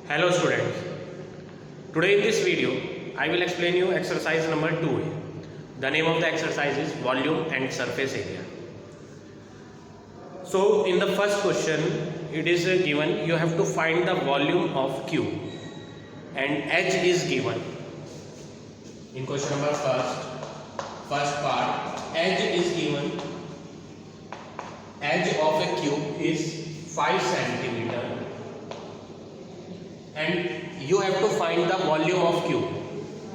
Hello students, today in this video I will explain you exercise number 2. The name of the exercise is volume and surface area. So in the first question it is given you have to find the volume of cube and h is given. In question number first part, h is given. Edge of a cube is 5 centimeter and you have to find the volume of cube.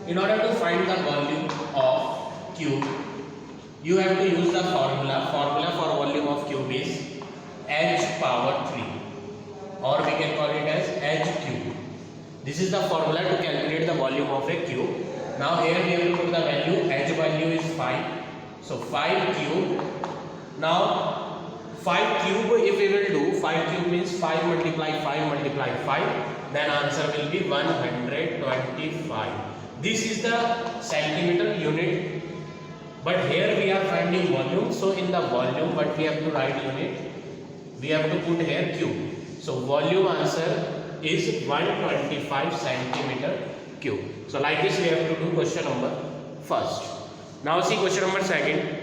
In order to find the volume of cube, you have to use the formula. Formula for volume of cube is h power 3, or we can call it as h cube. This is the formula to calculate the volume of a cube. Now here we will put the value. H value is 5, so 5 cube. Now 5 cube, if we will do 5 cube means 5 multiply 5 multiply 5, then answer will be 125. This is the centimeter unit, but here we are finding volume. So in the volume, what we have to write unit? We have to put here cube. So volume answer is 125 centimeter cube. So like this we have to do question number first. Now see question number second.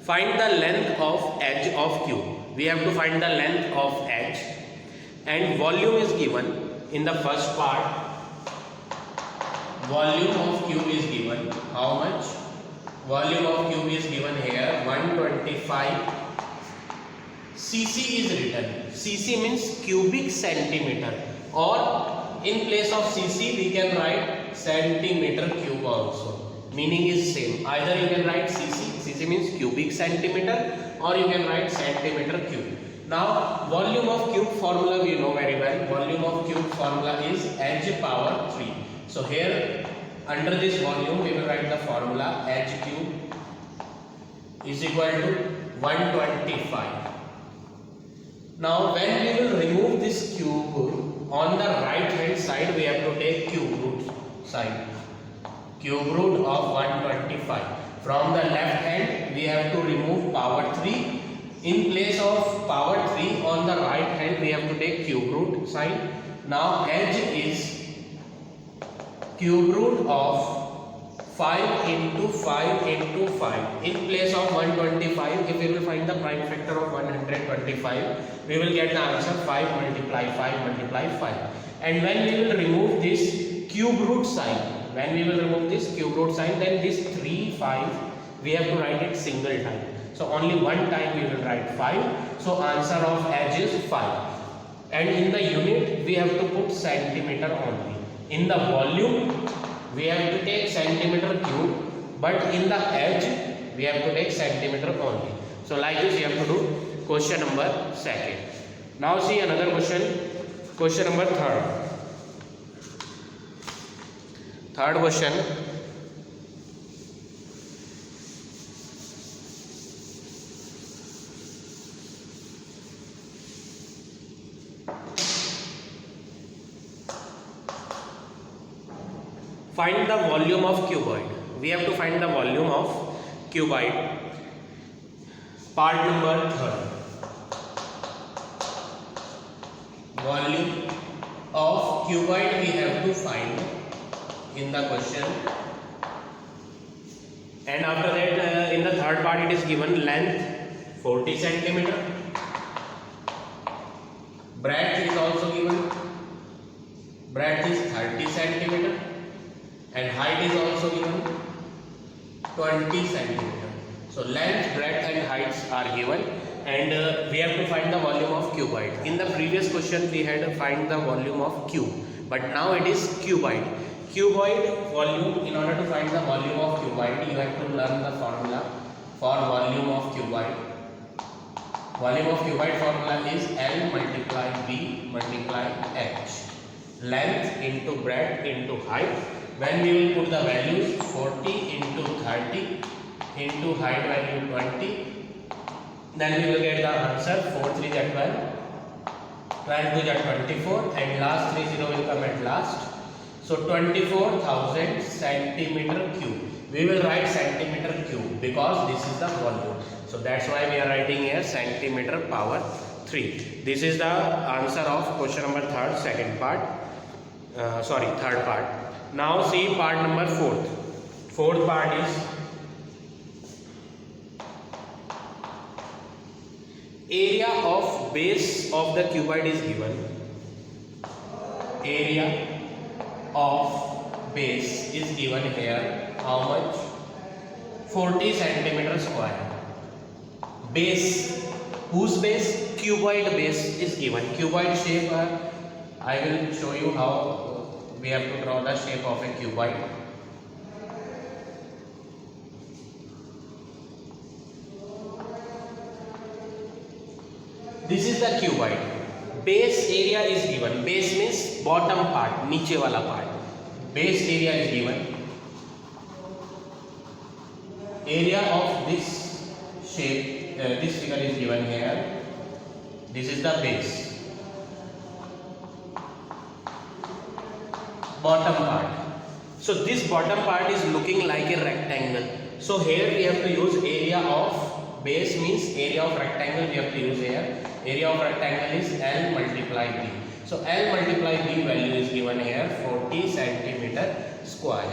Find the length of edge of cube. We have to find the length of edge and volume is given. In the first part, volume of cube is given. How much? Volume of cube is given here 125. cc is written. cc means cubic centimeter, or in place of cc we can write centimeter cube also. Meaning is same. Either you can write cc means cubic centimeter, or you can write centimeter cube. Now volume of cube formula we know very well. Volume of cube formula is h power 3. So here under this volume we will write the formula h cube is equal to 125. Now when we will remove this cube, on the right hand side we have to take cube root side. Cube root of 125. From the left hand we have to remove power 3. In place of power 3, on the right hand we have to take cube root side. Now edge is cube root of 5 into 5 into 5. In place of 125, if we will find the prime factor of 125, we will get the answer 5 multiply 5 multiply 5. And when we will remove this cube root sign, then this 3 5 we have to write it single time. So only one time we will write 5. So answer of edge is 5. And in the unit we have to put centimeter only. In the volume we have to take centimeter cube, but in the edge we have to take centimeter only. So like this you have to do question number second. Now see another question. Question number third. Third question. Find the volume of cuboid. We have to find the volume of cuboid. Part number third. Volume of cuboid we have to find in the question, and after that in the third part it is given length 40 centimeter, breadth is also given, breadth is 30 centimeter, and height is also given 20 centimeter. So length, breadth and heights are given, and we have to find the volume of cuboid. In the previous question we had to find the volume of cube, but now it is cuboid. Cuboid volume, in order to find the volume of cuboid, you have to learn the formula for volume of cuboid. Volume of cuboid formula is L multiply B multiply H. Length into breadth into height. When we will put the values 40 into 30 into height value 20, then we will get the answer 4 3 is 12, 12 2 is 24, and last 30 will come at last. So 24,000 centimeter cube. We will write centimeter cube because this is the volume. So that's why we are writing here centimeter power 3. This is the answer of question number third, third part. Now see part number fourth. Fourth part is area of base of the cuboid is given. Area of base is given here. How much? 40 centimeter square. Base, whose base? Cuboid base is given. Cuboid shape, I will show you how we have to draw the shape of a cuboid. This is the cuboid. Base area is given. Base means bottom part, नीचे वाला part. Base area is given. Area of this shape, this figure is given here. This is the base. Bottom part. So this bottom part is looking like a rectangle. So here we have to use area of base means area of rectangle we have to use here. Area of rectangle is L multiply B. So L multiply B value is given here 40 centimeter square.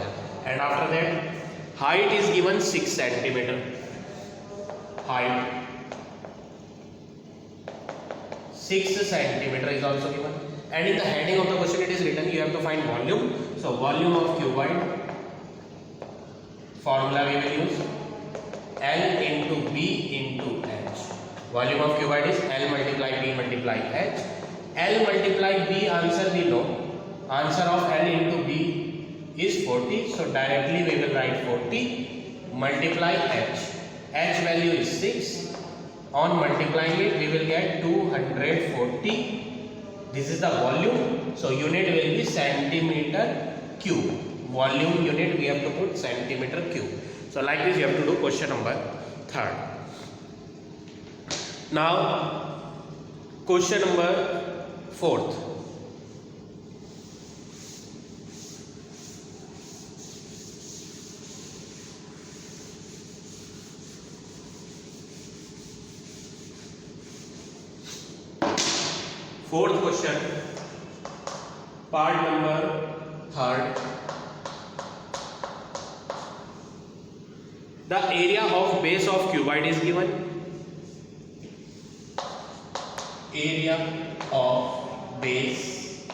And after that height is given 6 centimeter. Height 6 centimeter is also given. And in the heading of the question it is written you have to find volume. So volume of cuboid, formula we will use L into B into H. Volume of cuboid is L multiply B multiply H. L multiply B answer we know. Answer of L into B is 40. So directly we will write 40 multiply H. H value is 6. On multiplying it we will get 240. This is the volume. So unit will be centimeter cube. Volume unit we have to put centimeter cube. So like this you have to do question number third. Now question number fourth. Fourth question, part number third. The area of base of cuboid is given. Area of base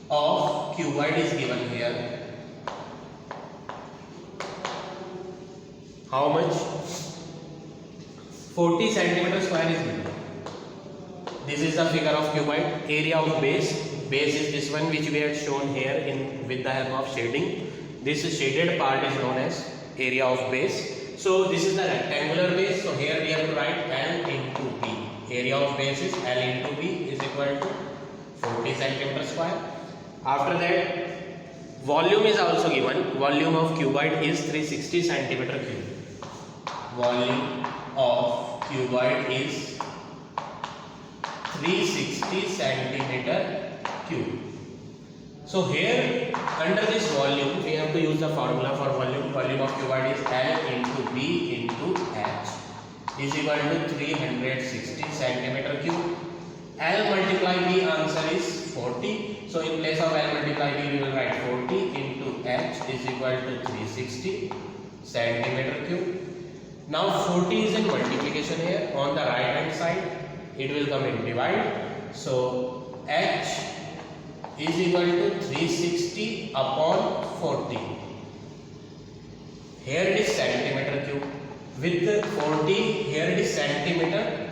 of cuboid is given here. How much? 40 centimeter square is given. This is the figure of cuboid. Area of base. Base is this one which we had shown here with the help of shading. This shaded part is known as area of base. So this is the rectangular base. So here we have to write L into B. Area of base is L into B is equal to 40 centimeter square. After that, volume is also given. Volume of cuboid is 360 centimeter cube. Volume of cuboid is 360 centimeter cube. So here under this volume we have to use the formula for volume. Volume of cuboid is L into B into H is equal to 360 centimeter cube. L multiply B answer is 40. So in place of L multiply B we will write 40 into H is equal to 360 centimeter cube. Now 40 is in multiplication here. On the right hand side it will come in divide. So H is equal to 360 upon 40. Here it is centimeter cube. With 40 here it is centimeter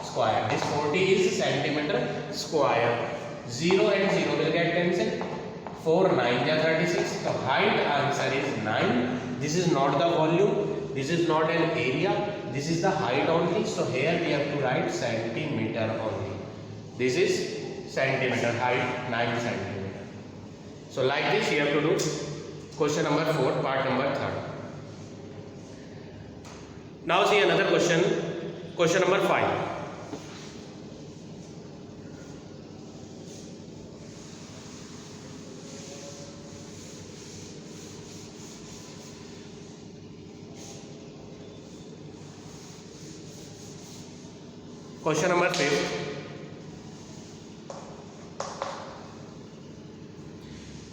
square. This 40 is centimeter square. 0 and 0 will get cancelled. 4 9 are 36. So height answer is 9. This is not the volume. This is not an area. This is the height only. So here we have to write centimeter only. This is centimeter, height 9 centimeter. So like this you have to do question number 4, part number 3. Now see another question, question number 5. Question number 5.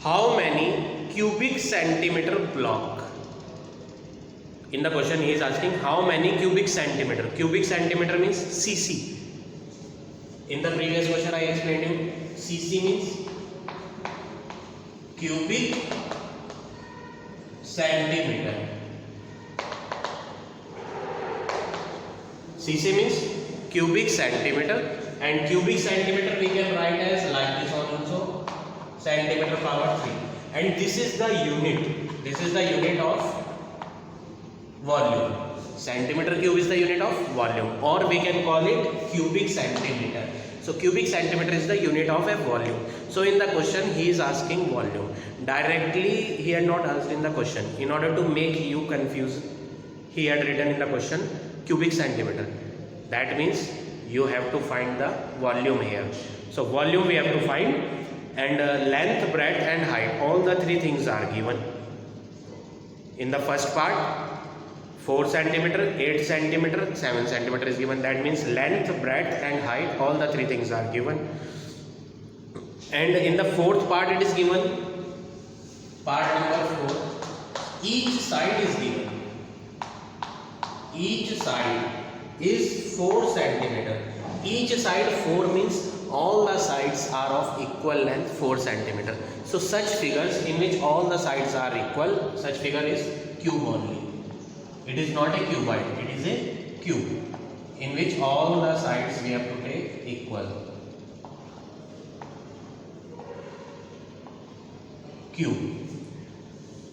how many cubic centimeter block? In the question he is asking how many cubic centimeter. Cubic centimeter means cc. In the previous question I explained you cc means cubic centimeter. cc means cubic centimeter, and cubic centimeter we can write as like this also, centimeter power 3, and this is the unit. This is the unit of volume. Centimeter cube is the unit of volume, or we can call it cubic centimeter. So cubic centimeter is the unit of a volume. So in the question he is asking volume. Directly he had not asked in the question. In order to make you confused, he had written in the question cubic centimeter. That means you have to find the volume here. So volume we have to find, and length, breadth and height, all the three things are given. In the first part 4 centimeter, 8 centimeter, 7 centimeter is given. That means length, breadth and height, all the three things are given. And in the fourth part it is given, part number 4, each side is given. Each side is 4 centimeter. Each side 4 means all the sides are of equal length 4 centimeter. So such figures in which all the sides are equal, such figure is cube only. It is not a cuboid, it is a cube in which all the sides we have to take equal. Cube.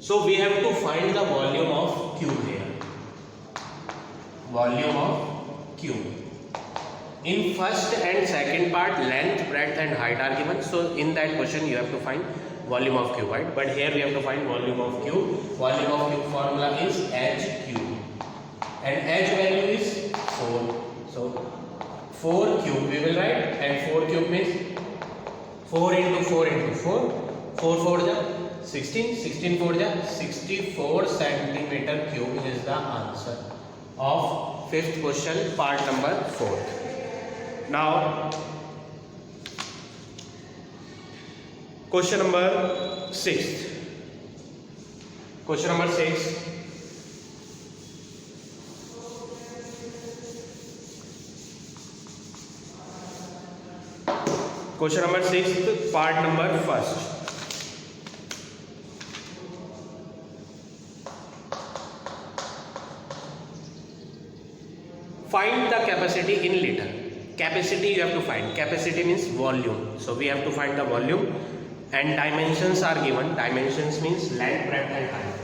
So we have to find the volume of cube here. Volume of cube. In first and second part length, breadth and height are given. So in that question you have to find volume of cuboid, but here we have to find volume of cube. Volume of cube formula is h cube, and h value is 4. So 4 cube we will write, and 4 cube means 4 into 4 into 4. 4 4 ja 16, 16 4 ja 64 centimeter cube is the answer of fifth question, part number 4. Now question number 6. Question number 6. Question number 6, part number 1st. Find the capacity in liter. Capacity you have to find. Capacity means volume. So we have to find the volume, and dimensions are given. Dimensions means length, breadth and height.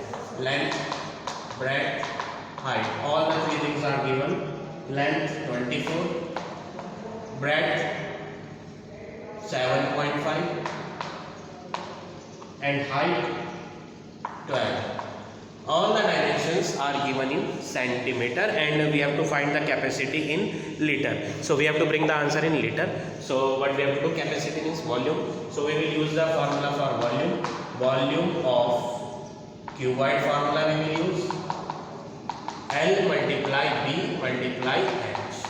Length, breadth, height. All the three things are given. Length 24, breadth 7.5 and height 12. All the dimensions are given in centimeter, and we have to find the capacity in liter. So we have to bring the answer in liter. So what we have to do, capacity means volume. So we will use the formula for volume. Volume of cuboid formula we will use. L multiply B multiply H.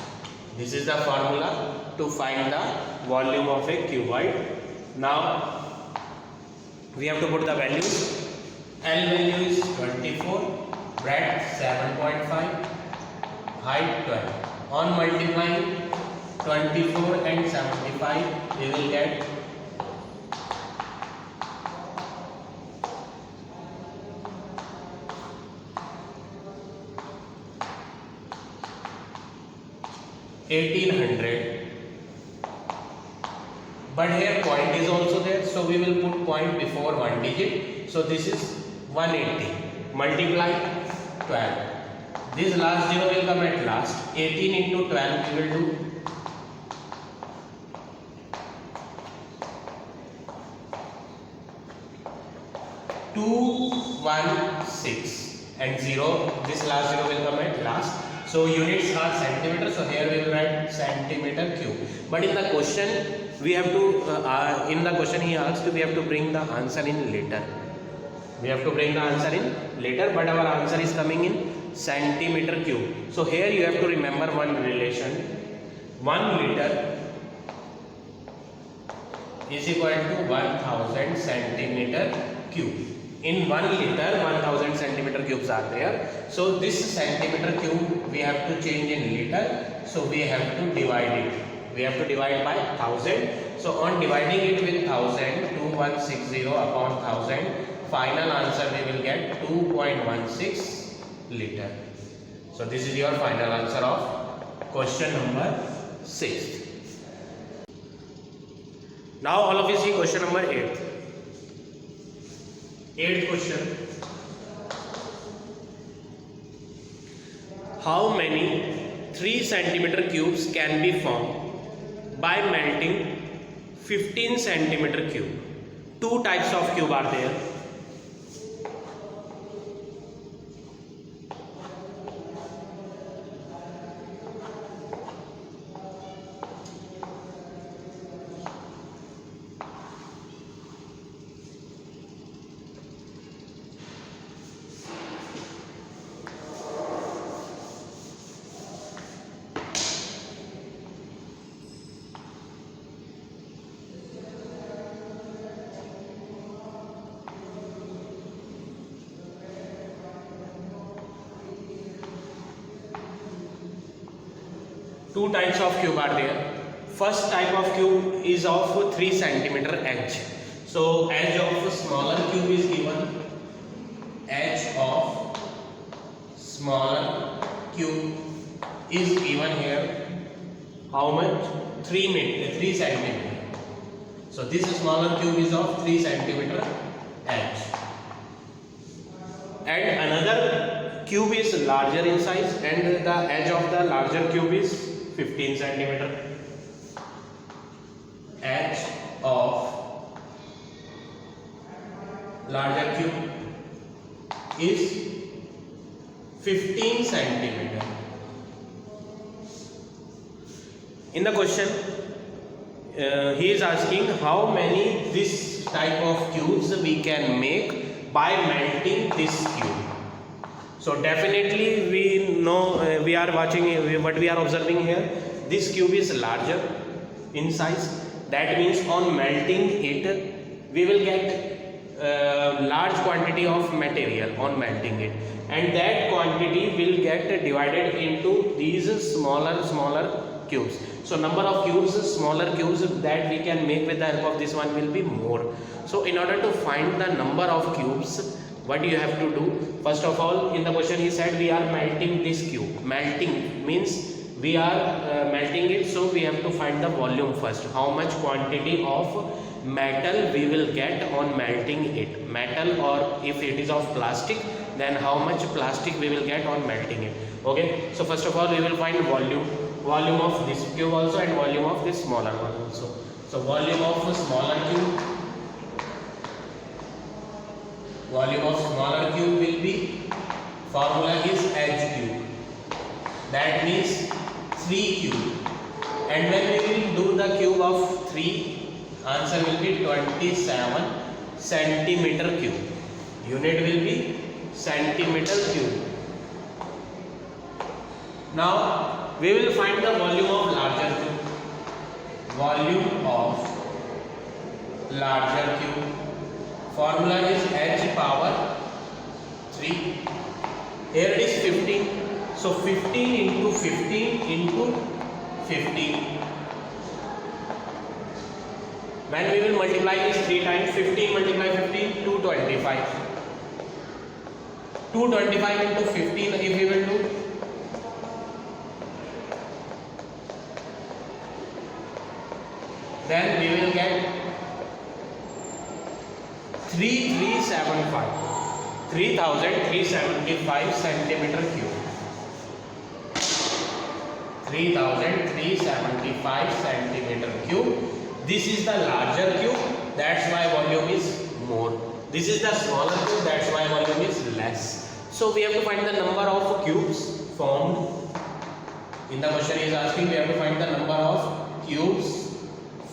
This is the formula to find the volume of a cuboid. Now we have to put the values. L value is 24, breadth 7.5, height 12. On multiplying 24 and 75, we will get 1800. But here point is also there, so we will put point before one digit. So this is 180 multiply 12. This last zero will come at last. 18 into 12 we will do 216, and 0, this last zero will come at last. So units are centimeter, so here we will write centimeter cube. But in the question we have to in the question he asked, we have to bring the answer in liter. We have to bring the answer in liter, but our answer is coming in centimeter cube. So here you have to remember one relation. 1 liter is equal to 1000 centimeter cube. In 1 liter 1000 centimeter cubes are there. So this centimeter cube we have to change in liter. So we have to divide it. We have to divide by 1000. So on dividing it with 1000, 2160 upon 1000, final answer we will get 2.16 liter. So this is your final answer of question number 6. Now all of you see question number 8. 8th question. How many 3 centimeter cubes can be formed by melting 15 centimeter cube? Two types of cube are there. Two types of cube are there. First type of cube is of 3 centimeter edge. So edge of smaller cube is given. Edge of smaller cube is given here. How much? 3 centimeter. So this smaller cube is of 3 centimeter edge. And another cube is larger in size, and the edge of the larger cube is 15 centimeter. Edge of larger cube is 15 centimeter. In the question, he is asking how many this type of cubes we can make by melting this cube. So definitely we know, we are watching what we are observing here. This cube is larger in size. That means on melting it, we will get large quantity of material on melting it, and that quantity will get divided into these smaller cubes. So number of cubes, smaller cubes that we can make with the help of this one will be more. So in order to find the number of cubes, what you have to do? First of all, in the question he said we are melting this cube. Melting means we are melting it, so we have to find the volume first. How much quantity of metal we will get on melting it? Metal, or if it is of plastic, then how much plastic we will get on melting it. Okay, so first of all we will find volume of this cube also, and volume of this smaller one also. So volume of smaller cube, volume of smaller cube will be, formula is edge cube. That means 3 cube. And when we will do the cube of 3, answer will be 27 centimeter cube. Unit will be centimeter cube. Now we will find the volume of larger cube. Volume of larger cube. Formula is h power 3. Here it is 15. So 15 into 15 into 15. When we will multiply this 3 times, 15 multiply 15, 225. 225 into 15 if we will do, then we will get 3375 centimeter cube. 3375 centimeter cube. This is the larger cube, that's why volume is more. This is the smaller cube, that's why volume is less. So we have to find the number of cubes formed. In the question he is asking, we have to find the number of cubes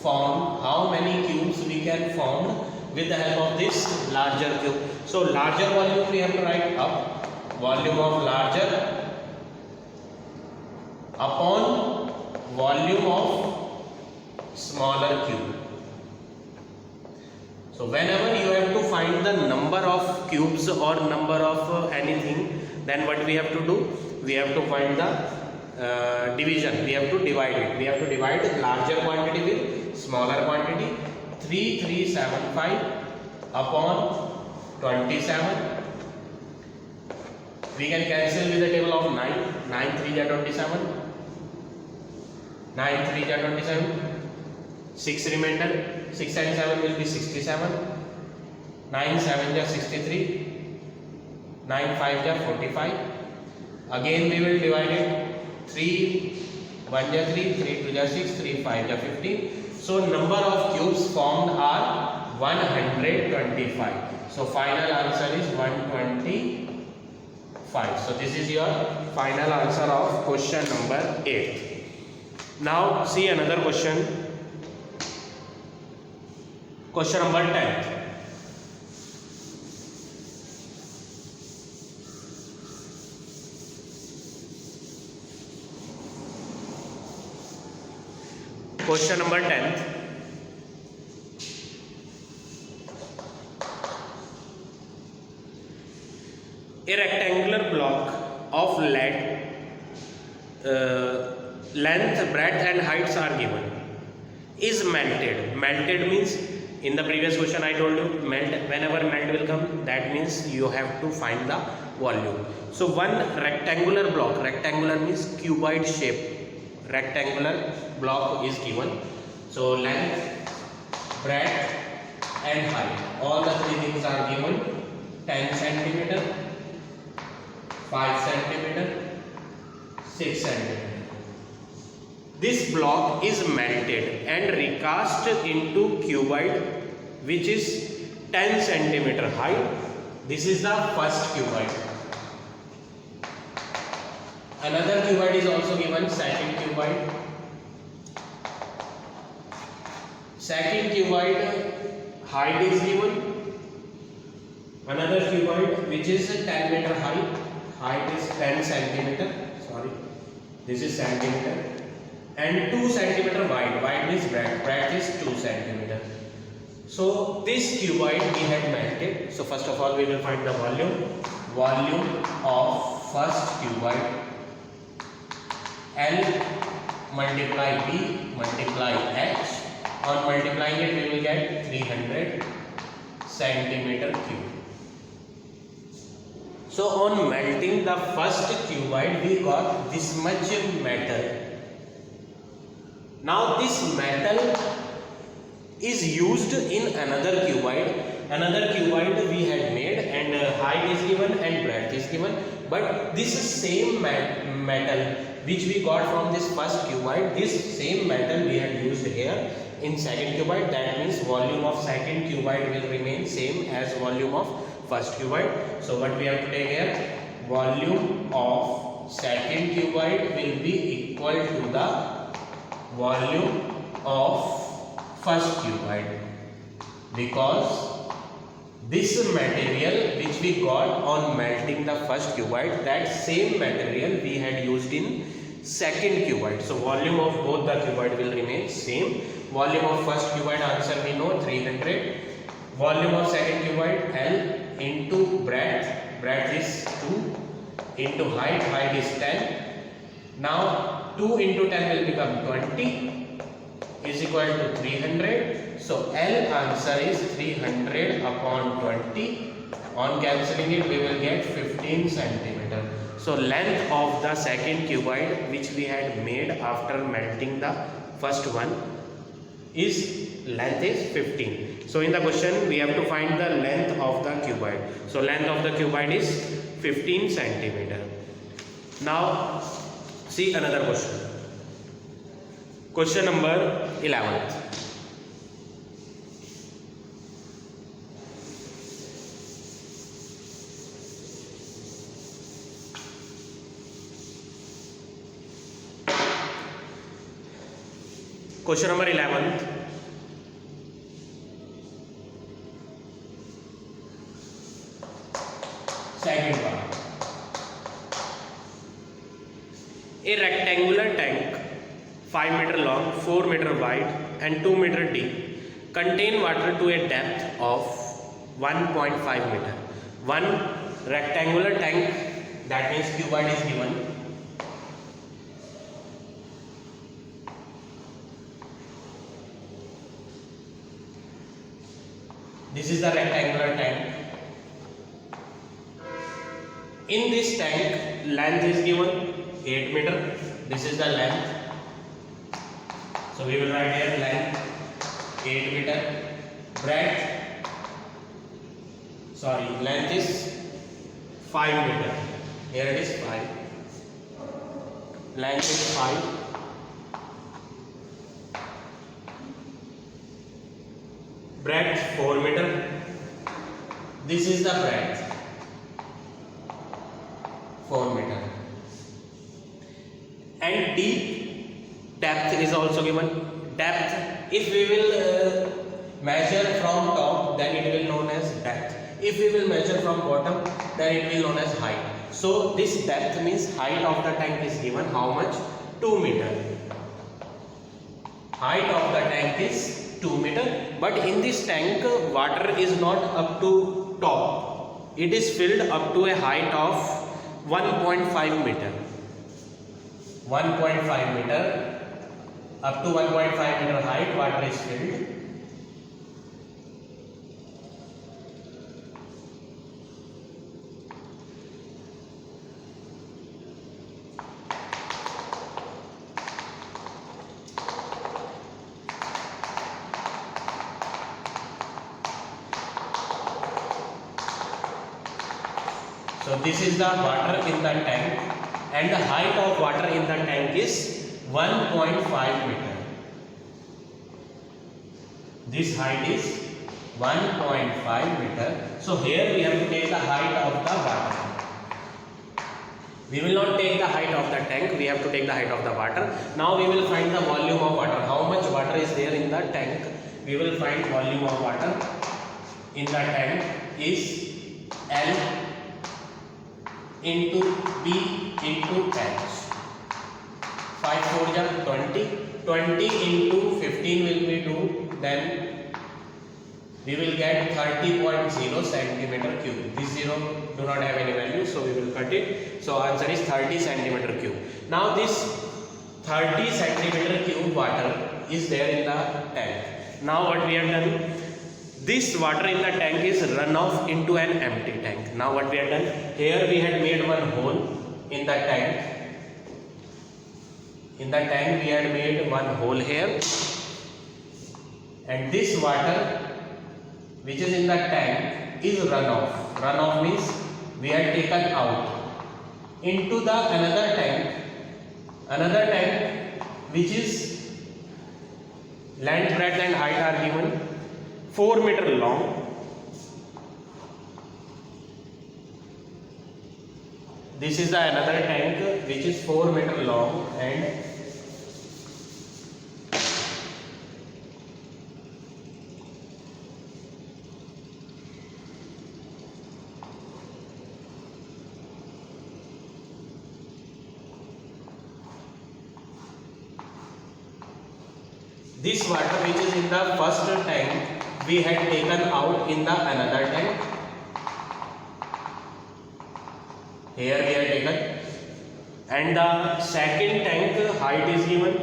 formed. How many cubes we can form with the help of this larger cube. So larger volume we have to write up, volume of larger upon volume of smaller cube. So whenever you have to find the number of cubes or number of anything, then what we have to do? We have to find the division. We have to divide it. We have to divide larger quantity with smaller quantity. 3375 upon 27. We can cancel with the table of 9. 9 3 are 27. 9 3 are 27. 6 remainder. 6 and 7 will be 67. 9 7 are 63. 9 5 are 45. Again we will divide it. 3 1 are 3, 3 2 are 6, 3 5 are 15. So number of cubes formed are 125. So final answer is 125. So this is your final answer of question number 8. Now see another question. Question number 10. Question number 10. A rectangular block of lead, length, breadth and heights are given. Is melted. Melted means, in the previous question I told you, melt, whenever melt will come, that means you have to find the volume. So one rectangular block, rectangular means cuboid shape, rectangular block is given. So length, breadth and height, all the three things are given. 10 centimeter, 5 centimeter, 6 centimeter. This block is melted and recast into cuboid which is 10 centimeter high. This is the first cuboid. Another cuboid is also given, second cuboid. Second cuboid height is given. Another cuboid which is 10 meter high. Height is 10 centimeter. Sorry, this is centimeter. And 2 centimeter wide. Wide means breadth. Breadth is 2 centimeter. So this cuboid we had melted. So first of all we will find the volume. Volume of first cuboid. L multiply B multiply H. On multiplying it we will get 300 centimeter cube. So on melting the first cuboid we got this much metal. Now this metal is used in another cuboid. Another cuboid we had made and height is given and breadth is given. But this same metal which we got from this first cuboid, this same metal we had used here in second cuboid. That means volume of second cuboid will remain same as volume of first cuboid. So what we have to take here, volume of second cuboid will be equal to the volume of first cuboid, because this material which we got on melting the first cuboid, that same material we had used in second cuboid. So volume of both the cuboid will remain same. Volume of first cuboid answer we know 300. Volume of second cuboid L into breadth, breadth is 2 into height, height is 10. Now 2 into 10 will become 20 is equal to 300. So L answer is 300 upon 20. On cancelling it we will get 15 centimeter. So length of the second cuboid which we had made after melting the first one is length is 15. So in the question we have to find the length of the cuboid. So length of the cuboid is 15 centimeter. Now see another question. Question number 11. Question number 11. Second one. A rectangular tank 5 meter long, 4 meter wide and 2 meter deep contain water to a depth of 1.5 meter. One rectangular tank, that means cuboid, is given. This is the rectangular tank. In this tank, length is given 8 meter. This is the length. So we will write here length 8 meter. Length is 5 meter. Here it is 5. Length is 5. Breadth 4 meter. This is the breadth 4 meter. And deep depth is also given. Depth, if we will measure from top, then it will known as depth. If we will measure from bottom, then it will known as height. So this depth means height of the tank is given. How much? 2 meter. Height of the tank is 2 meter. But in this tank, water is not up to top. It is filled up to a height of 1.5 meter. 1.5 meter. Up to 1.5 meter height, water is filled. So this is the water in the tank, and the height of water in the tank is 1.5 meter. This height is 1.5 meter. So here we have to take the height of the water. We will not take the height of the tank, we have to take the height of the water. Now we will find the volume of water. How much water is there in the tank? We will find volume of water in the tank is L into B into H. 5 4 ja 20. 20 into 15 will be 2. Then we will get 30.0 centimeter cube. This 0 do not have any value, so we will cut it. So answer is 30 centimeter cube. Now this 30 centimeter cube water is there in the tank. Now what we have done? This water in the tank is run off into an empty tank. Now what we have done? Here we had made one hole in the tank. In the tank we had made one hole here. And this water which is in the tank is run off. Run off means we had taken out into the another tank. Another tank which is length, breadth and height are given. 4 meter long. This is the another tank which is 4 meter long, and this water which is in the first tank we had taken out in the another tank. Here we have taken, and the second tank height is given.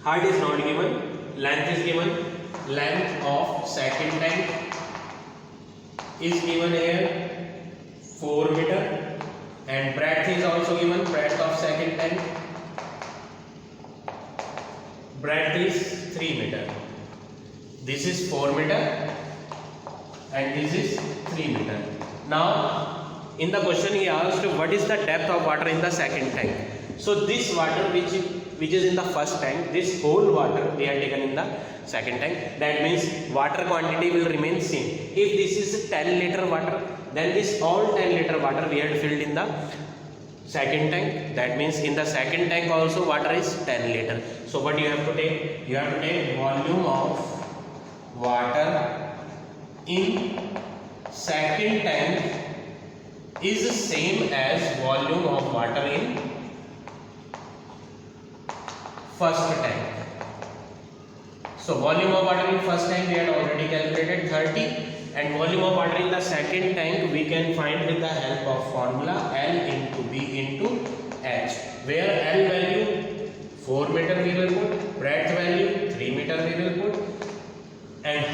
Height is not given. Length is given. Length of second tank is given here 4 meter, and breadth is also given. Breadth of second tank. Breadth is 3 meter. This is 4 meter and this is 3 meter. Now in the question he asked what is the depth of water in the second tank. So this water which is in the first tank, this whole water we have taken in the second tank. That means water quantity will remain same. If this is 10 liter water, then this all 10 liter water we had filled in the second tank. That means in the second tank also water is 10 liter. So what you have to take? You have to take volume of water in second tank is the same as volume of water in first tank. So volume of water in first tank we had already calculated 30, and volume of water in the second tank we can find with the help of formula L into B into H, where L value 4 meter we will put, breadth value 3 meter we will put, and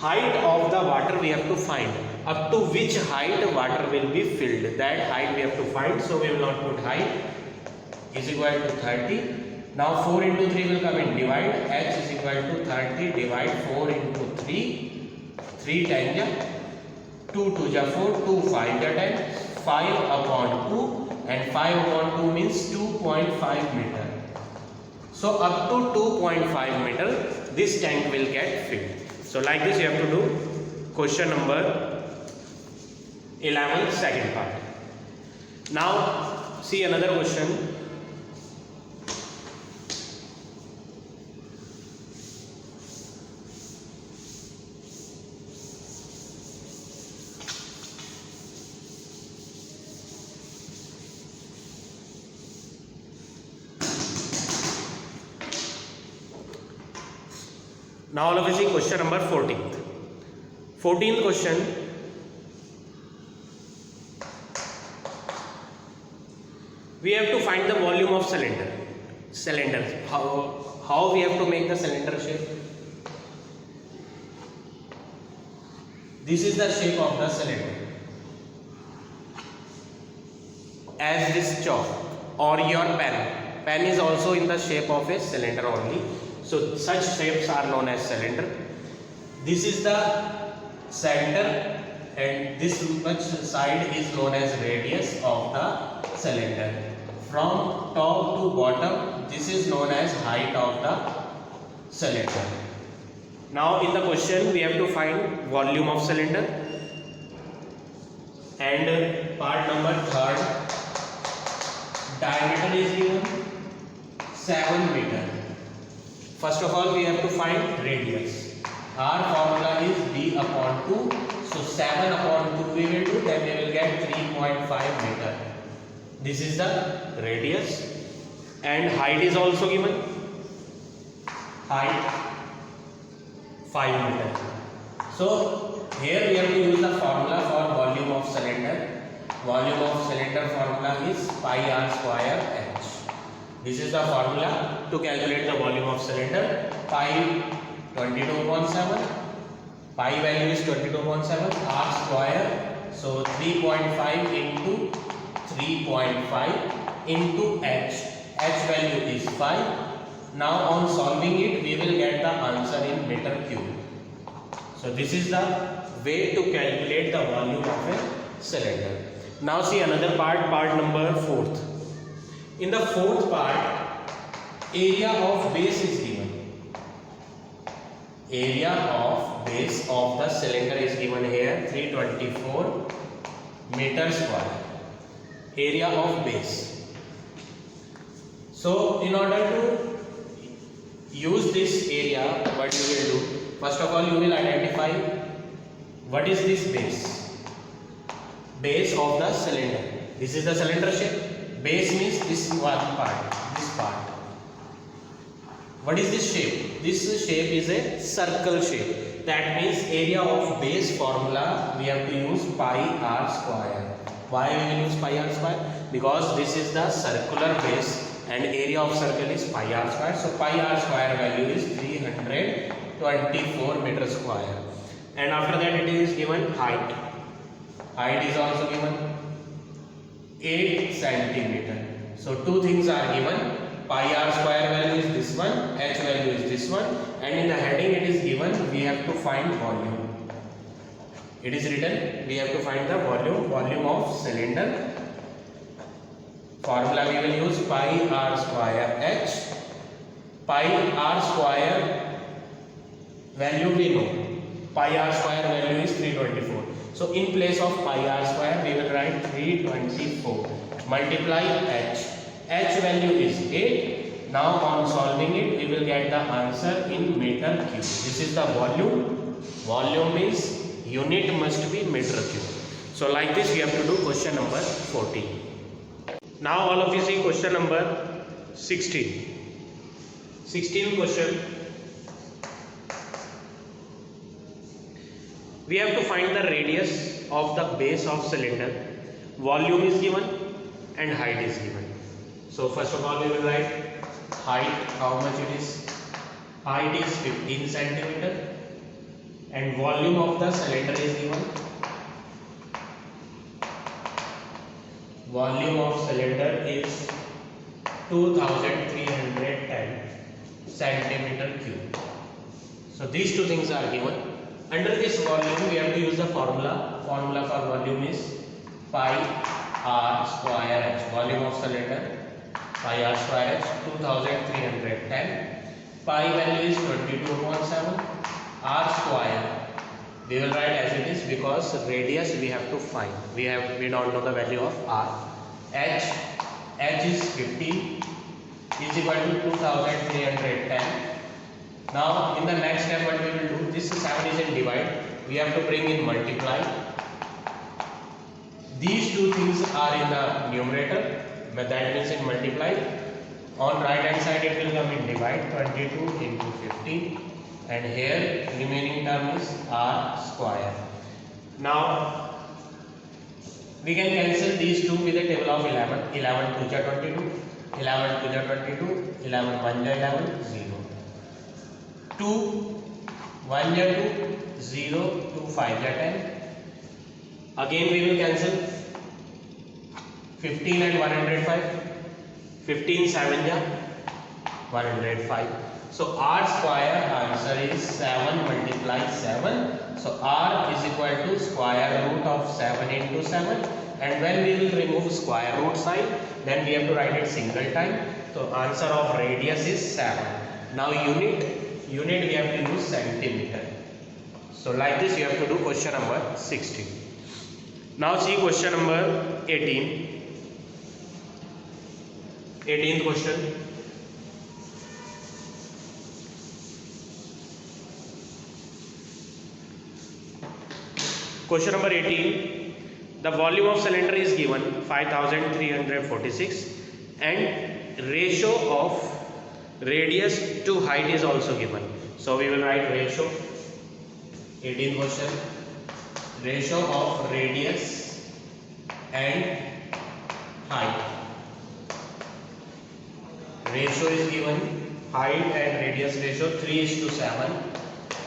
height of the water we have to find. Up to which height water will be filled, that height we have to find. So we will not put height is equal to 30. Now 4 into 3 will come in divide. H is equal to 30 divide 4 into 3. 3 times ja 2 2 ja 4, 2 5 ja 10, 5 upon 2, and 5 upon 2 means 2.5 meter. So up to 2.5 meter this tank will get filled. So like this you have to do question number 11, second part. Now see another question. Now all of you see question number 14th. 14th question. We have to find the volume of cylinder. How we have to make the cylinder shape? This is the shape of the cylinder. As this chalk or your pen. Pen is also in the shape of a cylinder only. So such shapes are known as cylinder. This is the center, and this much side is known as radius of the cylinder. From top to bottom, this is known as height of the cylinder. Now in the question we have to find volume of cylinder, and part number 3rd, diameter is given 7 meter. First of all we have to find radius. Our formula is b upon 2. So 7 upon 2 we will do, then we will get 3.5 meter. This is the radius, and height is also given. Height 5 meter. So here we have to use the formula for volume of cylinder. Volume of cylinder formula is pi r square h. This is the formula to calculate the volume of cylinder. Pi 22.7. Pi value is 22.7. R square. So 3.5 into 3.5 into h. H value is 5. Now on solving it we will get the answer in meter cube. So this is the way to calculate the volume of a cylinder. Now see another part, part number 4th. In the 4th part, area of base is given. Area of base of the cylinder is given here, 324 meter square. Area of base. So in order to use this area, what you will do? First of all you will identify what is this base. Base of the cylinder. This is the cylinder shape. Base means this one part, this part. What is this shape? This shape is a circle shape. That means area of base formula we have to use pi r square. Why we will use pi r square? Because this is the circular base and area of circle is pi r square. So pi r square value is 324 meter square. And after that it is given height. Height is also given 8 centimeter. So two things are given. Pi r square value is this one, h value is this one, and in the heading it is given we have to find volume. It is written we have to find the volume of cylinder. Formula we will use pi r square h. Pi r square value we know. Pi r square value is 324. So in place of pi r square we will write 324 multiply h. H value is 8. Now on solving it we will get the answer in meter cube. This is the volume. Volume means unit must be meter cube. So like this we have to do question number 14. Now all of you see question number 16. 16th question. We have to find the radius of the base of cylinder. Volume is given and height is given. So first of all we will write height, how much it is. Height is 15 centimeter and volume of the cylinder is given. Volume of cylinder is 2310 centimeter cube. So these two things are given. Under this volume we have to use the formula. Formula for volume is pi r square h. Volume of cylinder pi r square h 2310. Pi value is 22/7. R square we will write as it is because radius we have to find. We don't know the value of r. H is 50 is equal to 2310. Now in the next step what we will do, this 7 is in divide, we have to bring in multiply. These two things are in the numerator, but that means in multiply. On right hand side it will come in divide, 22 into 50, and here remaining term is r square. Now we can cancel these two with a table of 11. 11 2 ja 22, 11 2 ja 22, 11 1 ja 11, 0. 2 1 ja 2, 0 2 5 ja 10. Again we will cancel 15 and 105. 15 7 ja 105. So r square answer is 7 multiply 7. So r is equal to square root of 7 into 7. And when we will remove square root sign, then we have to write it single time. So answer of radius is 7. Now unit we have to use centimeter. So like this you have to do question number 16. Now see question number 18. 18th question. Question number 18. The volume of cylinder is given 5346 and ratio of radius to height is also given. So we will write ratio. 18th question. Ratio of radius and height. Ratio is given, height and radius ratio 3:7.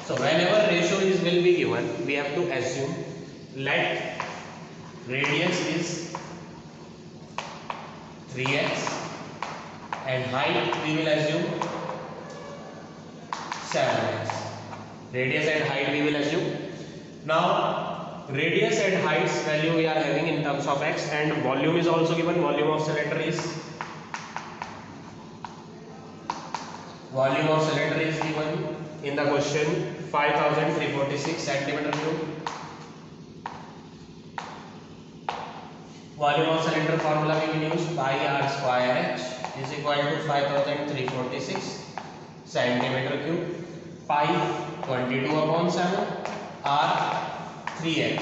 So whenever ratio will be given, we have to assume let radius is 3x and height we will assume 7x. Radius and height we will assume. Now radius and height's value we are having in terms of x, and volume is also given. Volume of cylinder is given in the question 5346 centimeter cube. Volume of cylinder formula we will use pi r square h is equal to 5346 centimeter cube. Pi 22/7, r 3x,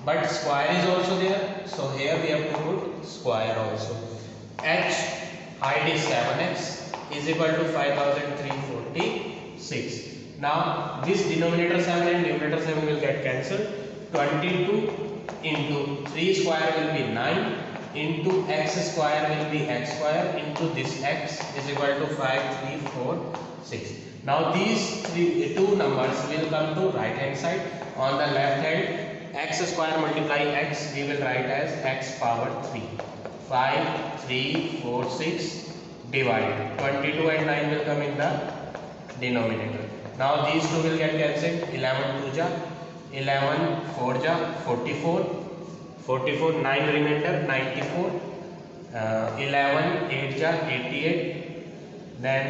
but square is also there, so here we have to put square also. H height is 7x is equal to 5346. Now this denominator 7 and numerator 7 will get cancelled. 22 into 3 square will be 9 into x square will be x square into this x is equal to 5346. Now these two numbers will come to right hand side. On the left hand, x square multiply x we will write as x power 3. 5346 divided 22 and 9 will come in the denominator. Now these two will get cancelled. 11 2 ja 11 4 ja 44, 9 remainder 94, 11 8 ja 88, then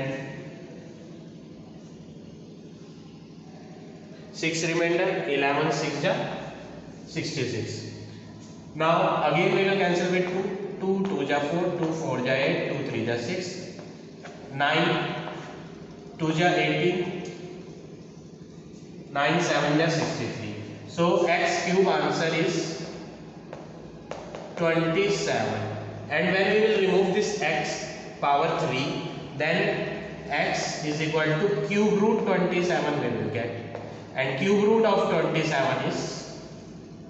6 remainder 11 6 ja 66. Now again we will cancel with 2 2 ja 4, 2 4 ja 8, 2 3 ja 6, 9 2 ja 18, 9 7 ja 63. So x cube answer is 27, and when we will remove this x power 3, then x is equal to cube root 27 we will get. and cube root of 27 is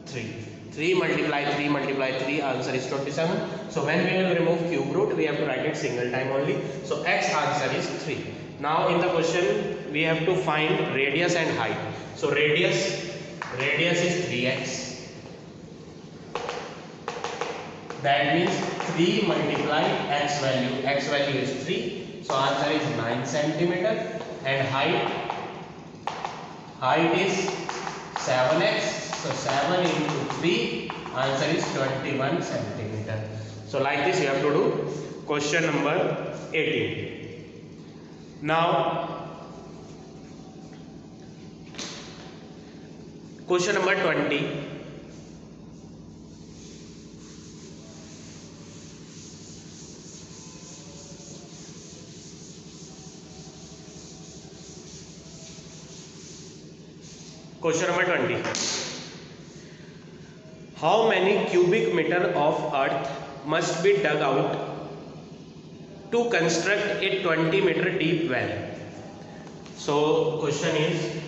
3. 3 multiply 3, answer is 27. So when we will remove cube root, we have to write it single time only. So x answer is 3. Now in the question we have to find radius and height. So radius is 3x. That means 3 multiply x value is 3. So answer is 9 centimeter. And height is 7x. So 7 into 3, answer is 21 centimeter. So like this you have to do question number 18. Now question number 20. Question number 20. How many cubic meter of earth must be dug out to construct a 20 meter deep well? So question is,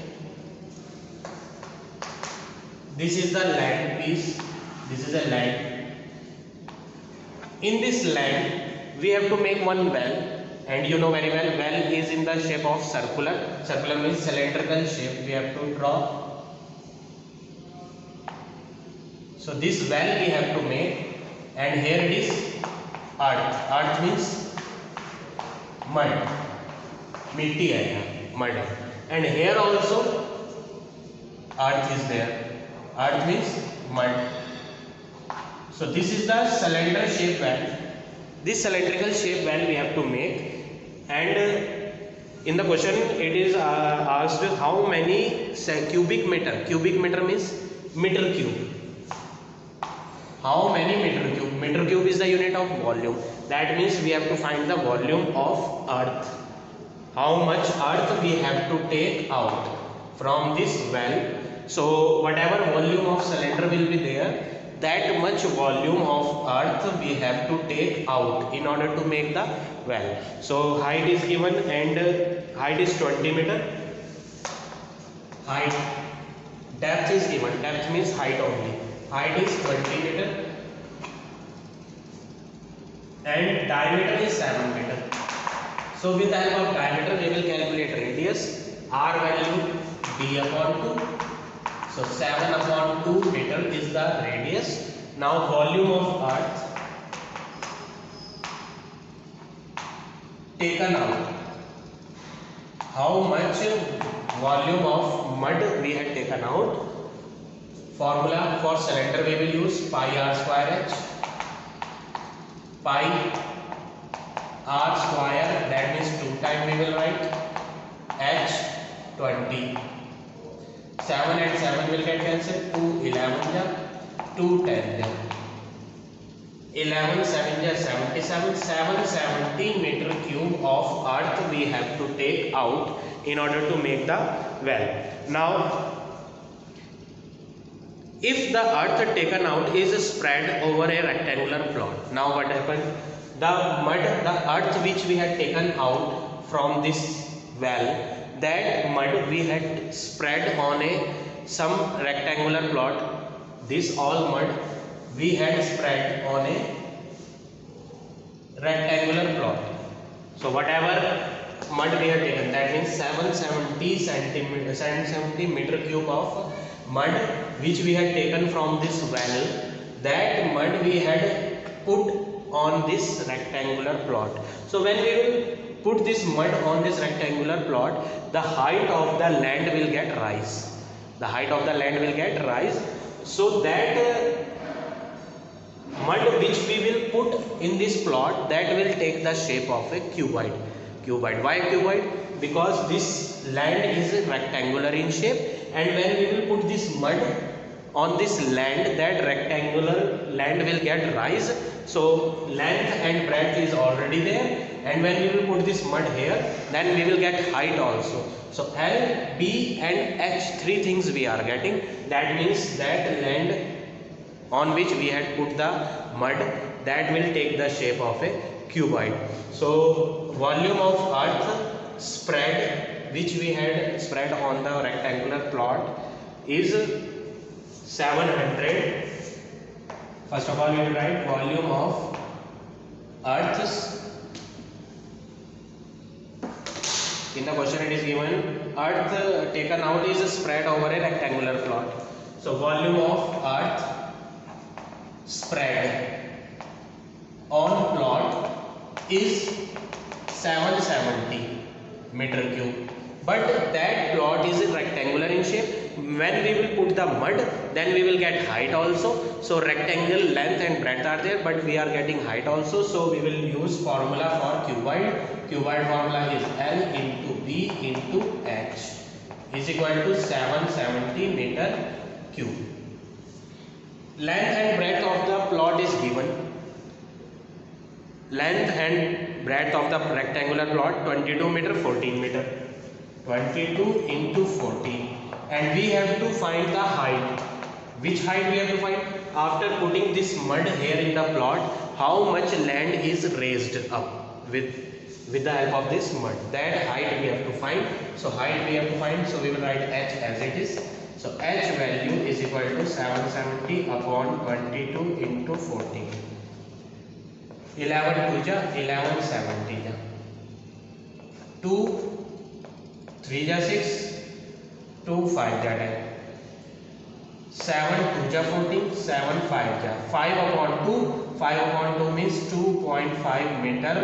this is the land piece, this is a land. In this land we have to make one well, and you know very well, well is in the shape of circular. Circular means cylindrical shape we have to draw. So this well we have to make, and here it is earth. Earth means mud, mitti hai, mud. And here also earth is there. Earth means mud. So this is the cylinder shape well. This cylindrical shape well we have to make, and in the question it is asked how many cubic meter. Cubic meter means meter cube. How many meter cube? Meter cube is the unit of volume. That means we have to find the volume of earth. How much earth we have to take out from this well. So whatever volume of cylinder will be there, that much volume of earth we have to take out in order to make the well. So height is given, and height is 20 meter. Height, depth is given. Depth means height only. Height is 20 meter and diameter is 7 meter. So with the help of diameter we will calculate radius. R value d upon 2. So 7 upon 2 meter is the radius. Now volume of earth taken out. How much volume of mud we had taken out? Formula for cylinder we will use pi r square h. Pi r square, that means 2 times we will write h 20. 7 and 7 will get cancelled. 2 11 ja, 2 10 ja. 11 7 ja 77. 770 meter cube of earth we have to take out in order to make the well. Now if the earth taken out is spread over a rectangular plot, now what happened? The mud, the earth which we had taken out from this well, that mud we had spread on some rectangular plot. This all mud we had spread on a rectangular plot. So whatever mud we had taken, that means 770 meter cube of mud which we had taken from this well, that mud we had put on this rectangular plot. So when we will put this mud on this rectangular plot, the height of the land will get rise. The height of the land will get rise. So that mud which we will put in this plot, that will take the shape of a cuboid. Cuboid. Why cuboid? Because this land is rectangular in shape, and when we will put this mud on this land, that rectangular land will get rise. So length and breadth is already there, and when we will put this mud here, then we will get height also. So L, B and H, 3 things we are getting. That means that land on which we had put the mud, that will take the shape of a cuboid. So volume of earth spread which we had spread on the rectangular plot is 700. First of all, we will write volume of earth's. In the question it is given earth taken out is spread over a rectangular plot. So volume of earth spread on plot is 770 meter cube. But that plot is rectangular in shape. When we will put the mud, then we will get height also. So rectangle length and breadth are there, but we are getting height also. So we will use formula for cuboid. Cuboid formula is L into B into H is equal to 770 meter cube. Length and breadth of the plot is given. Length and breadth of the rectangular plot 22 meter, 14 meter. 22 into 14. And we have to find the height. Which height we have to find? After putting this mud here in the plot, how much land is raised up with the help of this mud. That height we have to find. So height we have to find. So we will write H as it is. So H value is equal to 770 upon 22 into 14. 11 2 ja 1170 ja. 2 3 ja 6. 2 5 ja 10. 7 2 ja 14. 7 5 ja 5 upon 2. 5 upon 2 means 2.5 meter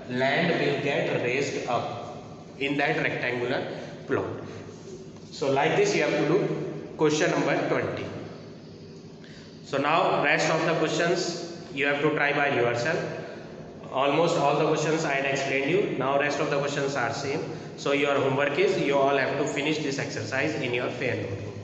land will get raised up in that rectangular plot. So like this you have to do question number 20. So now rest of the questions you have to try by yourself. Almost all the questions I had explained you. Now rest of the questions are same. So your homework is you all have to finish this exercise in your fair notebook.